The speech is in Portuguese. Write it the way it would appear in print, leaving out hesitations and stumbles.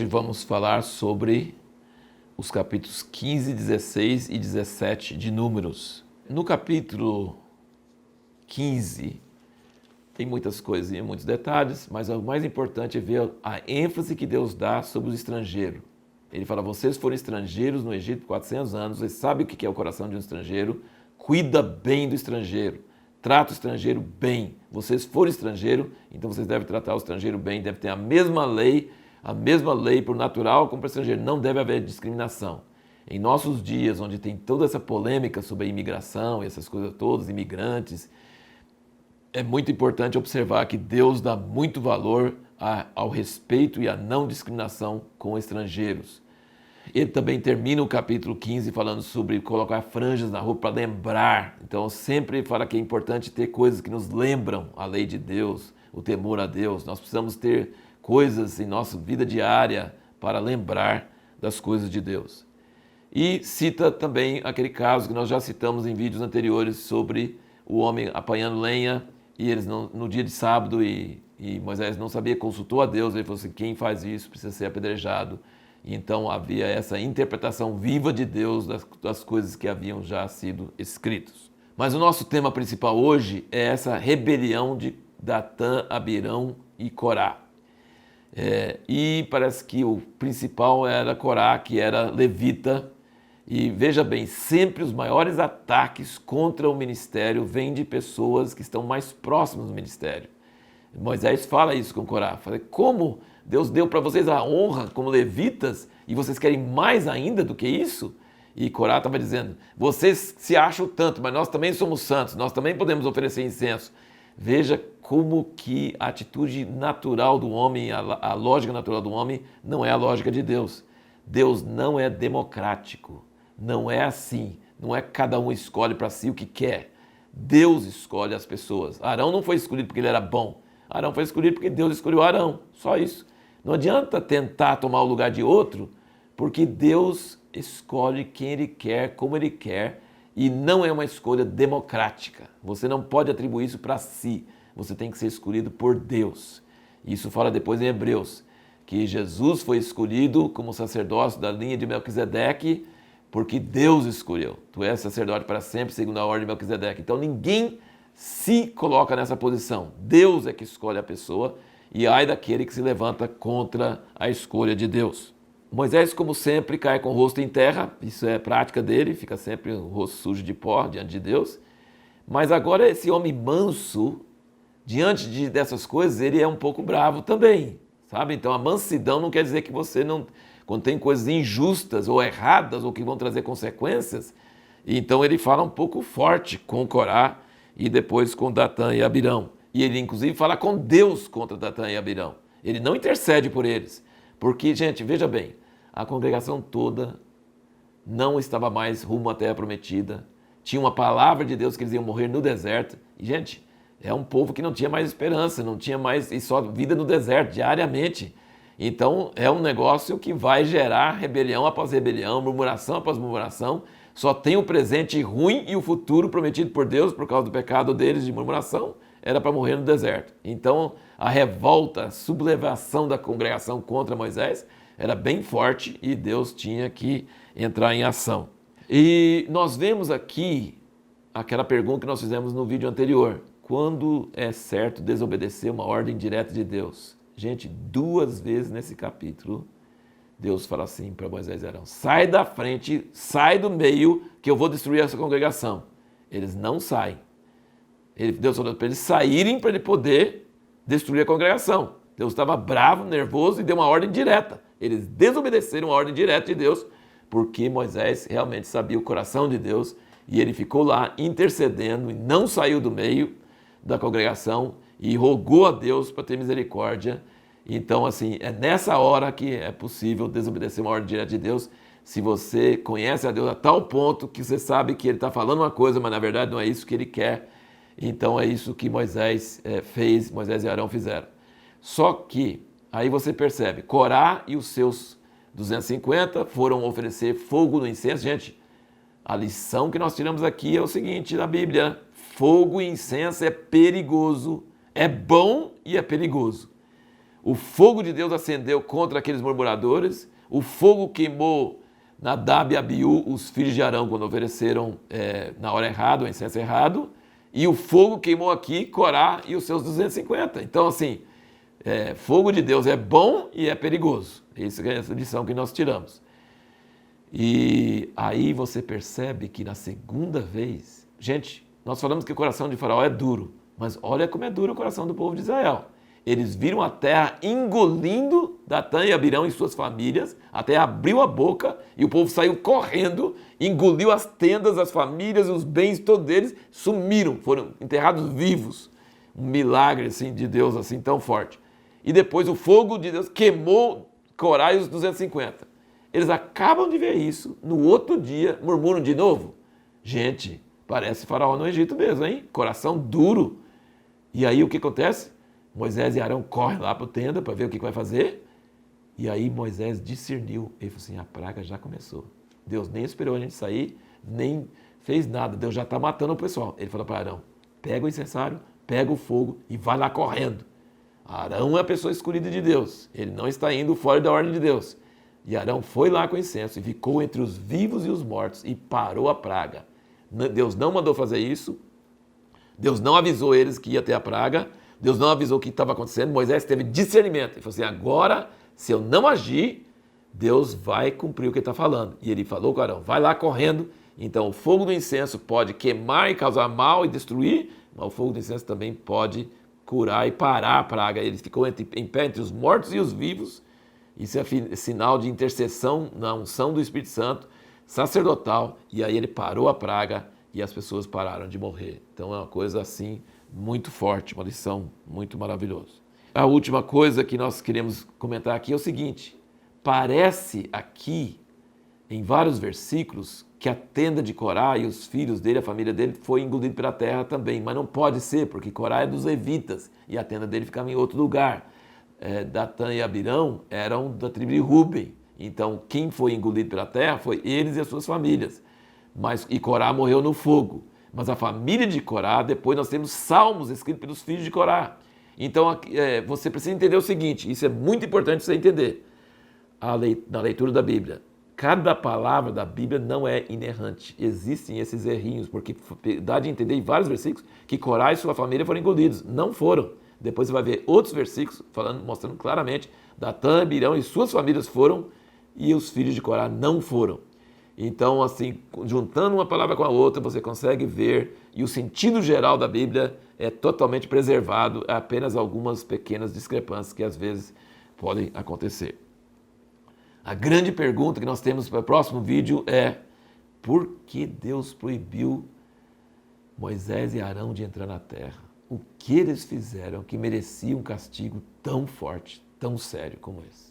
Hoje vamos falar sobre os capítulos 15, 16 e 17 de Números. No capítulo 15 tem muitas coisas e muitos detalhes, mas o mais importante é ver a ênfase que Deus dá sobre o estrangeiro. Ele fala, vocês foram estrangeiros no Egito por 400 anos, vocês sabem o que é o coração de um estrangeiro, cuida bem do estrangeiro, trata o estrangeiro bem. Vocês foram estrangeiro, então vocês devem tratar o estrangeiro bem, deve ter a mesma lei por natural como para o estrangeiro, não deve haver discriminação. Em nossos dias, onde tem toda essa polêmica sobre a imigração e essas coisas todas, imigrantes, é muito importante observar que Deus dá muito valor ao respeito e à não discriminação com estrangeiros. Ele também termina o capítulo 15 falando sobre colocar franjas na roupa para lembrar. Então sempre fala que é importante ter coisas que nos lembram a lei de Deus, o temor a Deus. Nós precisamos ter coisas em nossa vida diária para lembrar das coisas de Deus. E cita também aquele caso que nós já citamos em vídeos anteriores sobre o homem apanhando lenha e eles no dia de sábado e Moisés não sabia, consultou a Deus, ele falou assim, quem faz isso precisa ser apedrejado. E então havia essa interpretação viva de Deus das coisas que haviam já sido escritas. Mas o nosso tema principal hoje é essa rebelião de Datã, Abirão e Corá. E parece que o principal era Corá, que era levita. E veja bem, sempre os maiores ataques contra o ministério vêm de pessoas que estão mais próximas do ministério. Moisés fala isso com Corá, fala, como Deus deu para vocês a honra como levitas e vocês querem mais ainda do que isso? E Corá estava dizendo, vocês se acham tanto, mas nós também somos santos, nós também podemos oferecer incenso. Veja como que a atitude natural do homem, a lógica natural do homem não é a lógica de Deus. Deus não é democrático, não é assim, não é que cada um escolhe para si o que quer. Deus escolhe as pessoas. Arão não foi escolhido porque ele era bom, Arão foi escolhido porque Deus escolheu Arão, só isso. Não adianta tentar tomar o lugar de outro, porque Deus escolhe quem Ele quer, como Ele quer, e não é uma escolha democrática. Você não pode atribuir isso para si, você tem que ser escolhido por Deus. Isso fala depois em Hebreus, que Jesus foi escolhido como sacerdócio da linha de Melquisedeque, porque Deus escolheu. Tu és sacerdote para sempre, segundo a ordem de Melquisedeque. Então ninguém se coloca nessa posição. Deus é que escolhe a pessoa e ai daquele que se levanta contra a escolha de Deus. Moisés, como sempre, cai com o rosto em terra, isso é prática dele, fica sempre o rosto sujo de pó diante de Deus. Mas agora esse homem manso, diante dessas coisas, ele é um pouco bravo também, sabe? Então a mansidão não quer dizer que você não... Quando tem coisas injustas ou erradas ou que vão trazer consequências, então ele fala um pouco forte com Corá, e depois com Datã e Abirão. E ele inclusive fala com Deus contra Datã e Abirão. Ele não intercede por eles. Porque, gente, veja bem, a congregação toda não estava mais rumo à terra prometida. Tinha uma palavra de Deus que eles iam morrer no deserto. E, gente, é um povo que não tinha mais esperança, não tinha mais, e só vida no deserto, diariamente. Então, é um negócio que vai gerar rebelião após rebelião, murmuração após murmuração. Só tem o presente ruim e o futuro prometido por Deus por causa do pecado deles de murmuração, era para morrer no deserto. Então a revolta, a sublevação da congregação contra Moisés era bem forte e Deus tinha que entrar em ação. E nós vemos aqui aquela pergunta que nós fizemos no vídeo anterior. Quando é certo desobedecer uma ordem direta de Deus? Gente, 2 vezes nesse capítulo, Deus fala assim para Moisés e Arão, sai da frente, sai do meio, que eu vou destruir essa congregação. Eles não saem. Deus falou para eles saírem para ele poder destruir a congregação. Deus estava bravo, nervoso e deu uma ordem direta. Eles desobedeceram a ordem direta de Deus, porque Moisés realmente sabia o coração de Deus e ele ficou lá intercedendo e não saiu do meio da congregação e rogou a Deus para ter misericórdia. Então, assim, é nessa hora que é possível desobedecer uma ordem direta de Deus, se você conhece a Deus a tal ponto que você sabe que Ele está falando uma coisa, mas na verdade não é isso que Ele quer. Então é isso que Moisés fez, Moisés e Arão fizeram. Só que, aí você percebe, Corá e os seus 250 foram oferecer fogo no incenso. Gente, a lição que nós tiramos aqui é o seguinte na Bíblia, fogo e incenso é perigoso, é bom e é perigoso. o fogo de Deus acendeu contra aqueles murmuradores, o fogo queimou Nadab e Abiú, os filhos de Arão, quando ofereceram na hora errada, o incenso errado, e o fogo queimou aqui Corá e os seus 250. Então, assim, fogo de Deus é bom e é perigoso. Essa é a lição que nós tiramos. E aí você percebe que na segunda vez... Gente, nós falamos que o coração de Faraó é duro, mas olha como é duro o coração do povo de Israel. Eles viram a terra engolindo Datã e Abirão e suas famílias, a terra abriu a boca e o povo saiu correndo, engoliu as tendas, as famílias, os bens, todos eles sumiram, foram enterrados vivos. Um milagre assim, de Deus assim tão forte. E depois o fogo de Deus queimou Corá e os 250. Eles acabam de ver isso, no outro dia murmuram de novo. Gente, parece Faraó no Egito mesmo, hein? Coração duro. E aí o que acontece? Moisés e Arão correm lá para a tenda para ver o que vai fazer. E aí Moisés discerniu. Ele falou assim, a praga já começou. Deus nem esperou a gente sair, nem fez nada. Deus já está matando o pessoal. Ele falou para Arão, pega o incensário, pega o fogo e vai lá correndo. Arão é a pessoa escolhida de Deus. Ele não está indo fora da ordem de Deus. E Arão foi lá com o incenso e ficou entre os vivos e os mortos e parou a praga. Deus não mandou fazer isso. Deus não avisou eles que ia ter a praga. Deus não avisou o que estava acontecendo. Moisés teve discernimento. Ele falou assim, agora, se eu não agir, Deus vai cumprir o que ele está falando. E ele falou com Arão, vai lá correndo. Então o fogo do incenso pode queimar e causar mal e destruir, mas o fogo do incenso também pode curar e parar a praga. Ele ficou em pé entre os mortos e os vivos. Isso é sinal de intercessão na unção do Espírito Santo, sacerdotal. E aí ele parou a praga e as pessoas pararam de morrer. Então é uma coisa assim muito forte, uma lição muito maravilhosa. A última coisa que nós queremos comentar aqui é o seguinte: parece aqui, em vários versículos, que a tenda de Corá e os filhos dele, a família dele, foi engolida pela terra também. Mas não pode ser, porque Corá é dos levitas e a tenda dele ficava em outro lugar. Datã e Abirão eram da tribo de Ruben. Então quem foi engolido pela terra foi eles e as suas famílias. E Corá morreu no fogo. Mas a família de Corá, depois nós temos salmos escritos pelos filhos de Corá. Então você precisa entender o seguinte, isso é muito importante você entender. Na leitura da Bíblia, cada palavra da Bíblia não é inerrante. Existem esses errinhos, porque dá de entender em vários versículos que Corá e sua família foram engolidos. Não foram. Depois você vai ver outros versículos mostrando claramente Datã, Abirão e suas famílias foram e os filhos de Corá não foram. Então, assim, juntando uma palavra com a outra, você consegue ver, e o sentido geral da Bíblia é totalmente preservado, há apenas algumas pequenas discrepâncias que às vezes podem acontecer. A grande pergunta que nós temos para o próximo vídeo é: por que Deus proibiu Moisés e Arão de entrar na terra? O que eles fizeram que merecia um castigo tão forte, tão sério como esse?